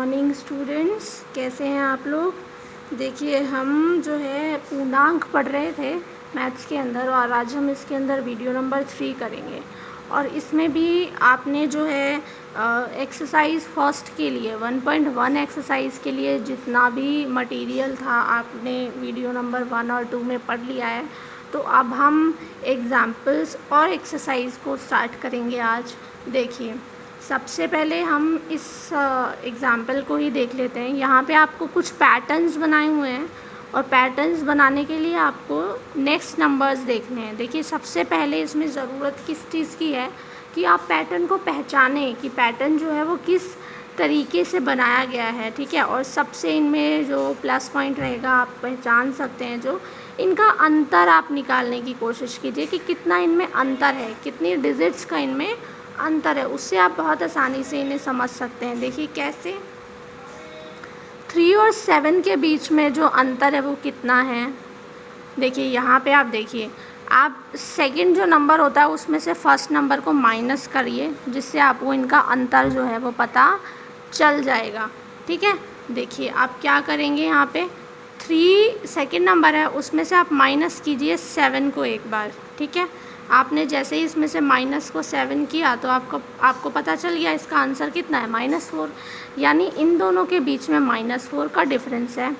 Morning students, कैसे हैं आप लोग। देखिए हम जो है पूर्णांक पढ़ रहे थे मैथ्स के अंदर, और आज हम इसके अंदर वीडियो नंबर 3 करेंगे। और इसमें भी आपने जो है एक्सरसाइज फर्स्ट के लिए 1.1 एक्सरसाइज के लिए जितना भी मटेरियल था आपने वीडियो नंबर 1 और 2 में पढ़ लिया है। तो अब हम एग्जाम्पल्स और एक्सरसाइज को स्टार्ट करेंगे आज। देखिए सबसे पहले हम इस एग्ज़ाम्पल को ही देख लेते हैं। यहाँ पे आपको कुछ पैटर्न्स बनाए हुए हैं, और पैटर्न्स बनाने के लिए आपको नेक्स्ट नंबर्स देखने हैं। देखिए सबसे पहले इसमें ज़रूरत किस चीज़ की है कि आप पैटर्न को पहचानें कि पैटर्न जो है वो किस तरीके से बनाया गया है, ठीक है। और सबसे इनमें जो प्लस पॉइंट रहेगा आप पहचान सकते हैं, जो इनका अंतर आप निकालने की कोशिश कीजिए कि कितना इनमें अंतर है, कितनी डिजिट्स का इनमें अंतर है। उससे आप बहुत आसानी से इन्हें समझ सकते हैं। देखिए कैसे 3 और 7 के बीच में जो अंतर है वो कितना है। देखिए यहाँ पे आप देखिए, आप सेकंड जो नंबर होता है उसमें से फर्स्ट नंबर को माइनस करिए, जिससे आपको इनका अंतर जो है वो पता चल जाएगा, ठीक है। देखिए आप क्या करेंगे, यहाँ पे 3 सेकंड नंबर है उसमें से आप माइनस कीजिए 7 को एक बार, ठीक है। आपने जैसे ही इसमें से माइनस को 7 किया तो आपको पता चल गया इसका आंसर कितना है, -4। यानी इन दोनों के बीच में -4 का डिफरेंस है,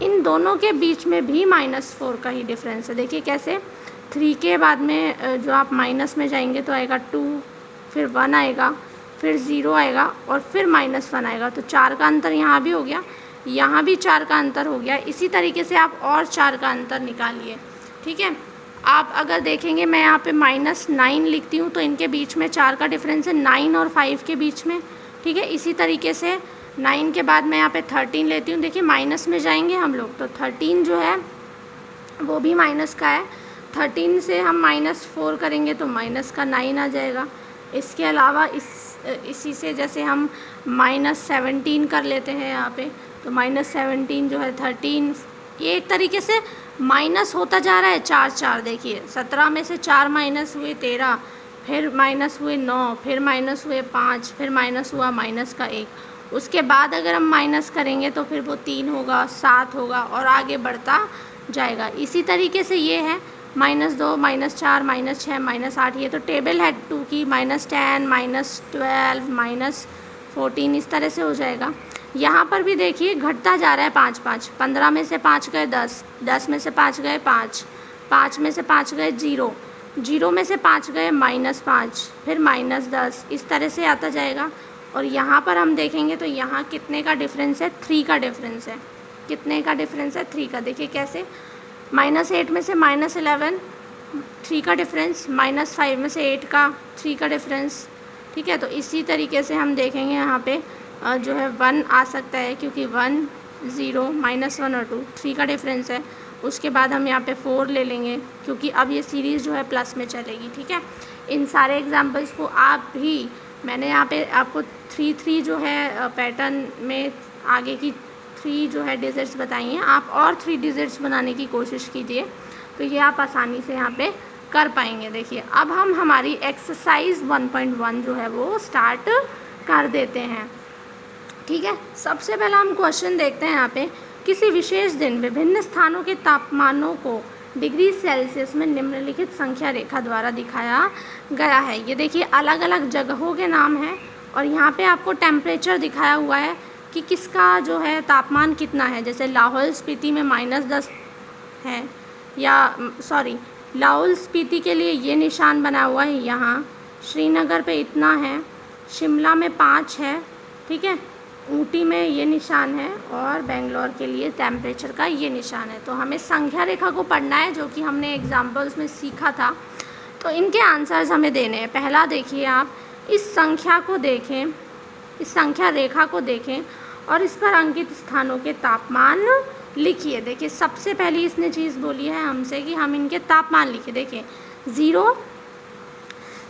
इन दोनों के बीच में भी -4 का ही डिफरेंस है। देखिए कैसे 3 के बाद में जो आप माइनस में जाएंगे तो आएगा 2, फिर 1 आएगा, फिर 0 आएगा और फिर -1 आएगा। तो 4 का अंतर यहाँ भी हो गया, यहाँ भी 4 का अंतर हो गया। इसी तरीके से आप और 4 का अंतर निकालिए, ठीक है। आप अगर देखेंगे मैं यहाँ पे -9 लिखती हूँ तो इनके बीच में 4 का डिफरेंस है 9 और 5 के बीच में, ठीक है। इसी तरीके से 9 के बाद मैं यहाँ पे 13 लेती हूँ। देखिए माइनस में जाएंगे हम लोग तो 13 जो है वो भी माइनस का है। 13 से हम -4 करेंगे तो माइनस का 9 आ जाएगा। इसके अलावा इसी से जैसे हम -17 कर लेते हैं यहाँ पे, तो -17 जो है 13, ये एक तरीके से माइनस होता जा रहा है 4 देखिए 17 में से 4 माइनस हुए 13, फिर माइनस हुए 9, फिर माइनस हुए 5, फिर माइनस हुआ -1। उसके बाद अगर हम माइनस करेंगे तो फिर वो 3 होगा, 7 होगा और आगे बढ़ता जाएगा। इसी तरीके से ये है -2, -4, -6, -8। ये तो टेबल है 2 की, -10, -12, -14 इस तरह से हो जाएगा। यहाँ पर भी देखिए घटता जा रहा है 5, 15 में से 5 गए 10, 10 में से 5 गए 5, 5 में से 5 गए 0, 0 में से 5 गए -5, फिर -10, इस तरह से आता जाएगा। और यहाँ पर हम देखेंगे तो यहाँ कितने का डिफरेंस है, 3 का डिफरेंस है। कितने का डिफरेंस है, 3 का। देखिए कैसे -8 में से -11, 3 का डिफरेंस, -5 में से 8 का 3 का डिफरेंस, ठीक है। तो इसी तरीके से हम देखेंगे यहाँ पे जो है 1 आ सकता है, क्योंकि 1, 0, -1 और 2 3 का डिफरेंस है। उसके बाद हम यहाँ पे 4 ले लेंगे, क्योंकि अब ये सीरीज़ जो है प्लस में चलेगी, ठीक है। इन सारे एग्जांपल्स को आप भी, मैंने यहाँ पे आपको 3 जो है पैटर्न में आगे की 3 जो है डिजिट्स बताई हैं, आप और 3 डिजिट्स बनाने की कोशिश कीजिए, तो ये आप आसानी से यहाँ पे कर पाएंगे। देखिए अब हम हमारी एक्सरसाइज 1.1 जो है वो स्टार्ट कर देते हैं, ठीक है। सबसे पहला हम क्वेश्चन देखते हैं यहाँ पे, किसी विशेष दिन विभिन्न स्थानों के तापमानों को डिग्री सेल्सियस में निम्नलिखित संख्या रेखा द्वारा दिखाया गया है। ये देखिए अलग अलग जगहों के नाम हैं, और यहाँ पे आपको टेम्परेचर दिखाया हुआ है कि किसका जो है तापमान कितना है। जैसे लाहौल स्पीति में -10 है, या सॉरी लाहौल स्पीति के लिए ये निशान बना हुआ है यहाँ, श्रीनगर पे इतना है, शिमला में 5 है, ठीक है, ऊटी में ये निशान है, और बेंगलोर के लिए टेम्परेचर का ये निशान है। तो हमें संख्या रेखा को पढ़ना है, जो कि हमने एग्जाम्पल्स में सीखा था। तो इनके आंसर्स हमें देने हैं। पहला देखिए, आप इस संख्या को देखें, इस संख्या रेखा को देखें और इस पर अंकित स्थानों के तापमान लिखिए। देखिए सबसे पहली इसने चीज़ बोली है हमसे कि हम इनके तापमान लिखिए। देखिए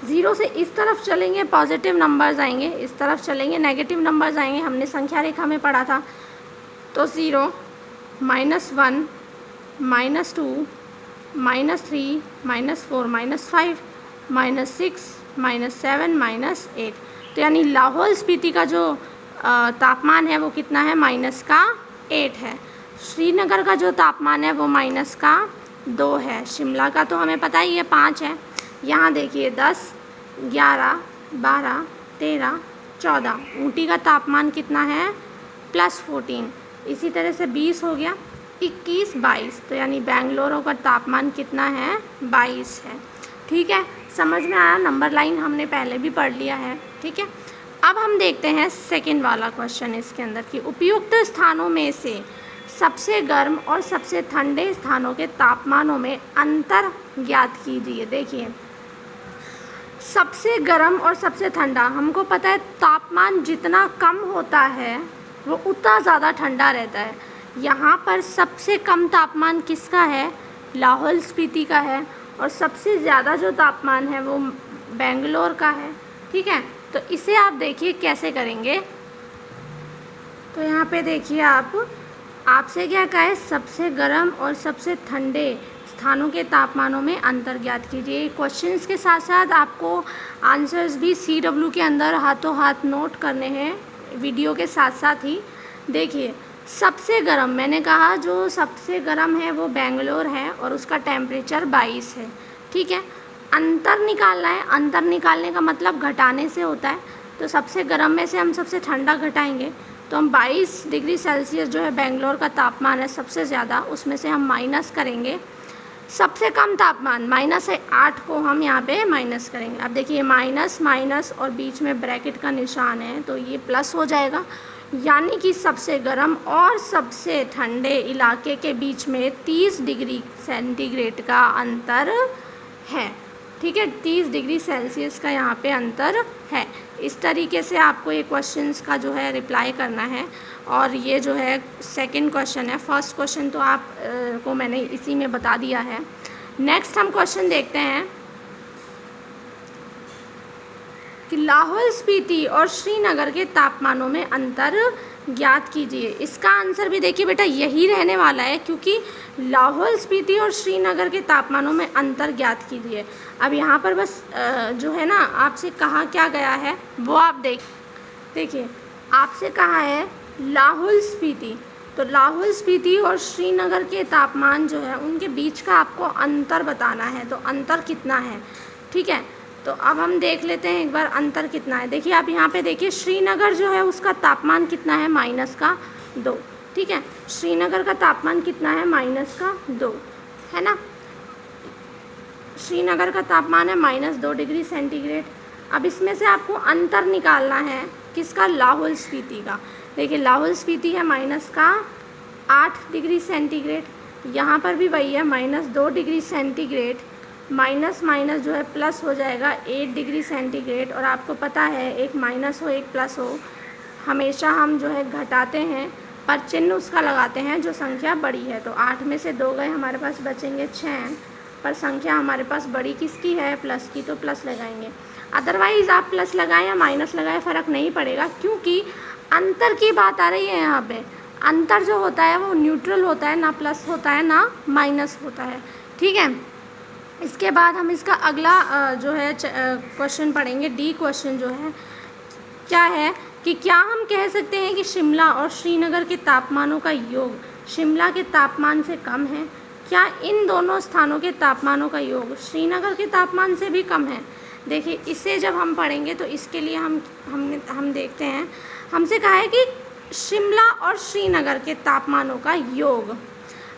0 से इस तरफ चलेंगे पॉजिटिव नंबर्स आएंगे, इस तरफ चलेंगे नेगेटिव नंबर्स आएंगे, हमने संख्या रेखा में पढ़ा था। तो 0, -1, -2, -3, -4, -5, -6, -7, -8। तो यानी लाहौल स्पीति का जो तापमान है वो कितना है, -8 है। श्रीनगर का जो तापमान है वो -2 है। शिमला का तो हमें पता ही है 5 है। यहाँ देखिए 10, 11, 12, 13, 14। ऊटी का तापमान कितना है, +14। इसी तरह से 20 हो गया, 21, 22। तो यानी बेंगलुरु का तापमान कितना है, 22 है। ठीक है, समझ में आया। नंबर लाइन हमने पहले भी पढ़ लिया है। ठीक है, अब हम देखते हैं सेकंड वाला क्वेश्चन इसके अंदर कि उपयुक्त स्थानों में से सबसे गर्म और सबसे ठंडे स्थानों के तापमानों में अंतर ज्ञात कीजिए। देखिए, सबसे गर्म और सबसे ठंडा, हमको पता है तापमान जितना कम होता है वो उतना ज़्यादा ठंडा रहता है। यहाँ पर सबसे कम तापमान किसका है, लाहौल स्पीति का है, और सबसे ज़्यादा जो तापमान है वो बेंगलोर का है। ठीक है, तो इसे आप देखिए कैसे करेंगे। तो यहाँ पे देखिए आपसे क्या कहा है, सबसे गर्म और सबसे ठंडे स्थानों के तापमानों में अंतर ज्ञात कीजिए। क्वेश्चंस के साथ साथ आपको आंसर्स भी CW के अंदर हाथों हाथ नोट करने हैं वीडियो के साथ साथ ही। देखिए, सबसे गर्म, मैंने कहा जो सबसे गर्म है वो बेंगलोर है और उसका टेम्परेचर 22 है। ठीक है, अंतर निकालना है। अंतर निकालने का मतलब घटाने से होता है। तो सबसे गर्म में से हम सबसे ठंडा घटाएंगे तो हम 22 डिग्री सेल्सियस जो है बेंगलोर का तापमान है सबसे ज़्यादा, उसमें से हम माइनस करेंगे सबसे कम तापमान -8 को हम यहाँ पे माइनस करेंगे। अब देखिए माइनस माइनस और बीच में ब्रैकेट का निशान है तो ये प्लस हो जाएगा, यानी कि सबसे गर्म और सबसे ठंडे इलाके के बीच में 30 डिग्री सेंटीग्रेड का अंतर है। ठीक है, 30 डिग्री सेल्सियस का यहाँ पे अंतर है। इस तरीके से आपको ये क्वेश्चंस का जो है रिप्लाई करना है। और ये जो है सेकंड क्वेश्चन है, फर्स्ट क्वेश्चन तो आप को मैंने इसी में बता दिया है। नेक्स्ट हम क्वेश्चन देखते हैं कि लाहौल स्पीति और श्रीनगर के तापमानों में अंतर ज्ञात कीजिए। इसका आंसर भी देखिए बेटा यही रहने वाला है, क्योंकि लाहौल स्पीति और श्रीनगर के तापमानों में अंतर ज्ञात कीजिए। अब यहाँ पर बस जो है ना आपसे कहा क्या गया है वो आप देखिए, आपसे कहा है लाहौल स्पीति, तो लाहौल स्पीति और श्रीनगर के तापमान जो है उनके बीच का आपको अंतर बताना है। तो अंतर कितना है, ठीक है, तो अब हम देख लेते हैं एक बार अंतर कितना है। देखिए आप यहाँ पे देखिए श्रीनगर जो है उसका तापमान कितना है, -2। ठीक है, श्रीनगर का तापमान कितना है, -2 है ना। श्रीनगर का तापमान है -2 डिग्री सेंटीग्रेड। अब इसमें से आपको अंतर निकालना है किसका, लाहौल स्पीति का। देखिए लाहौल स्पीति है -8 डिग्री सेंटीग्रेड, यहाँ पर भी वही है -2 डिग्री सेंटीग्रेड, माइनस माइनस जो है प्लस हो जाएगा 8 डिग्री सेंटीग्रेड। और आपको पता है एक माइनस हो एक प्लस हो, हमेशा हम जो है घटाते हैं पर चिन्ह उसका लगाते हैं जो संख्या बड़ी है। तो 8 में से 2 गए, हमारे पास बचेंगे 6, पर संख्या हमारे पास बड़ी किसकी है, प्लस की, तो प्लस लगाएंगे। अदरवाइज़ आप प्लस लगाएं या माइनस लगाएं फ़र्क नहीं पड़ेगा, क्योंकि अंतर की बात आ रही है यहाँ पे। अंतर जो होता है वो न्यूट्रल होता है, ना प्लस होता है ना माइनस होता है। ठीक है, इसके बाद हम इसका अगला जो है क्वेश्चन पढ़ेंगे। डी क्वेश्चन जो है क्या है कि क्या हम कह सकते हैं कि शिमला और श्रीनगर के तापमानों का योग शिमला के तापमान से कम है? क्या इन दोनों स्थानों के तापमानों का योग श्रीनगर के तापमान से भी कम है? देखिए इसे जब हम पढ़ेंगे तो इसके लिए हम देखते हैं, हमसे कहा है कि शिमला और श्रीनगर के तापमानों का योग।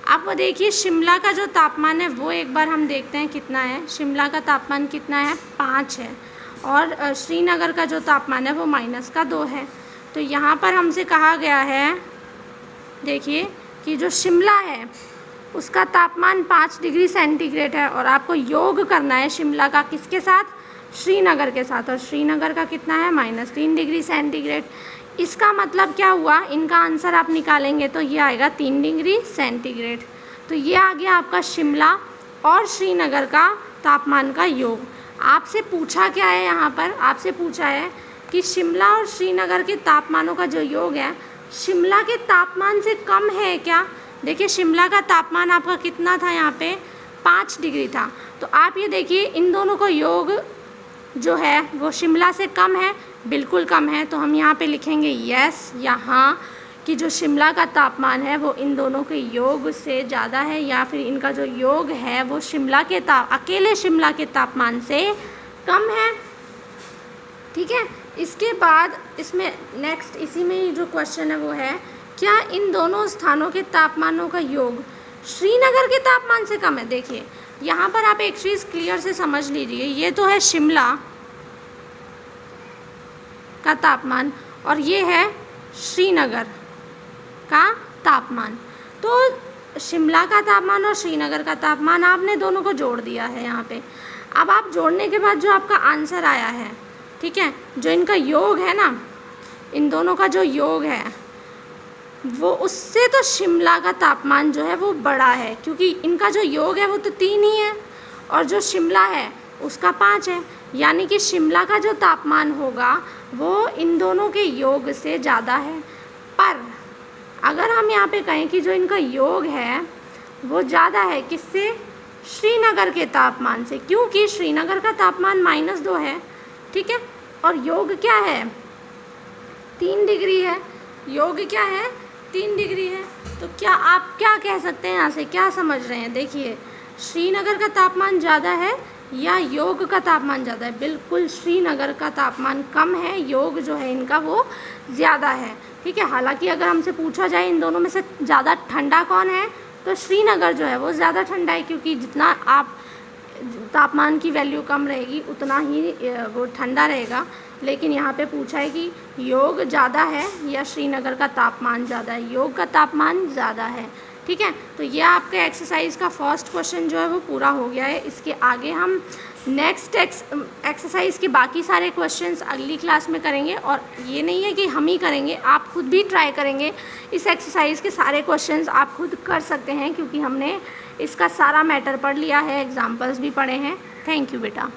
आपको देखिए शिमला का जो तापमान है वो एक बार हम देखते हैं कितना है। शिमला का तापमान कितना है, 5 है, और श्रीनगर का जो तापमान है वो -2 है। तो यहाँ पर हमसे कहा गया है, देखिए कि जो शिमला है उसका तापमान 5 डिग्री सेंटीग्रेड है और आपको योग करना है शिमला का किसके साथ, श्रीनगर के साथ। और श्रीनगर का कितना है, -3 डिग्री सेंटीग्रेड। इसका मतलब क्या हुआ, इनका आंसर आप निकालेंगे तो ये आएगा 3 डिग्री सेंटीग्रेड। तो ये आ गया आपका शिमला और श्रीनगर का तापमान का योग। आपसे पूछा क्या है, यहाँ पर आपसे पूछा है कि शिमला और श्रीनगर के तापमानों का जो योग है शिमला के तापमान से कम है क्या। देखिए शिमला का तापमान आपका कितना था, यहाँ पे 5 डिग्री था। तो आप ये देखिए इन दोनों का योग जो है वो शिमला से कम है, बिल्कुल कम है, तो हम यहाँ पे लिखेंगे यस, यहाँ कि जो शिमला का तापमान है वो इन दोनों के योग से ज़्यादा है, या फिर इनका जो योग है वो अकेले शिमला के तापमान से कम है। ठीक है, इसके बाद इसमें नेक्स्ट इसी में ही जो क्वेश्चन है वो है, क्या इन दोनों स्थानों के तापमानों का योग श्रीनगर के तापमान से कम है। देखिए यहाँ पर आप एक चीज़ क्लियर से समझ लीजिए, ये तो है शिमला का तापमान और ये है श्रीनगर का तापमान। तो शिमला का तापमान और श्रीनगर का तापमान आपने दोनों को जोड़ दिया है यहाँ पे। अब आप जोड़ने के बाद जो आपका आंसर आया है, ठीक है, जो इनका योग है ना, इन दोनों का जो योग है वो उससे तो शिमला का तापमान जो है वो बड़ा है, क्योंकि इनका जो योग है वो तो 3 ही है और जो शिमला है उसका 5 है, यानी कि शिमला का जो तापमान होगा वो इन दोनों के योग से ज़्यादा है। पर अगर हम यहाँ पे कहें कि जो इनका योग है वो ज़्यादा है किससे, श्रीनगर के तापमान से, क्योंकि श्रीनगर का तापमान -2 है, ठीक है, और योग क्या है 3 डिग्री है, योग क्या है 3 डिग्री है। तो क्या आप क्या कह सकते हैं, यहाँ से क्या समझ रहे हैं, देखिए श्रीनगर का तापमान ज़्यादा है या योग का तापमान ज़्यादा है। बिल्कुल श्रीनगर का तापमान कम है, योग जो है इनका वो ज़्यादा है। ठीक है, हालांकि अगर हमसे पूछा जाए इन दोनों में से ज़्यादा ठंडा कौन है, तो श्रीनगर जो है वो ज़्यादा ठंडा है, क्योंकि जितना आप तापमान की वैल्यू कम रहेगी उतना ही वो ठंडा रहेगा। लेकिन यहाँ पे पूछा है कि योग ज़्यादा है या श्रीनगर का तापमान ज़्यादा है, योग का तापमान ज़्यादा है। ठीक है, तो ये आपका एक्सरसाइज का फर्स्ट क्वेश्चन जो है वो पूरा हो गया है। इसके आगे हम नेक्स्ट एक्सरसाइज के बाकी सारे क्वेश्चंस अगली क्लास में करेंगे, और ये नहीं है कि हम ही करेंगे, आप खुद भी ट्राई करेंगे। इस एक्सरसाइज के सारे क्वेश्चंस आप खुद कर सकते हैं, क्योंकि हमने इसका सारा मैटर पढ़ लिया है, एग्जाम्पल्स भी पढ़े हैं। थैंक यू बेटा।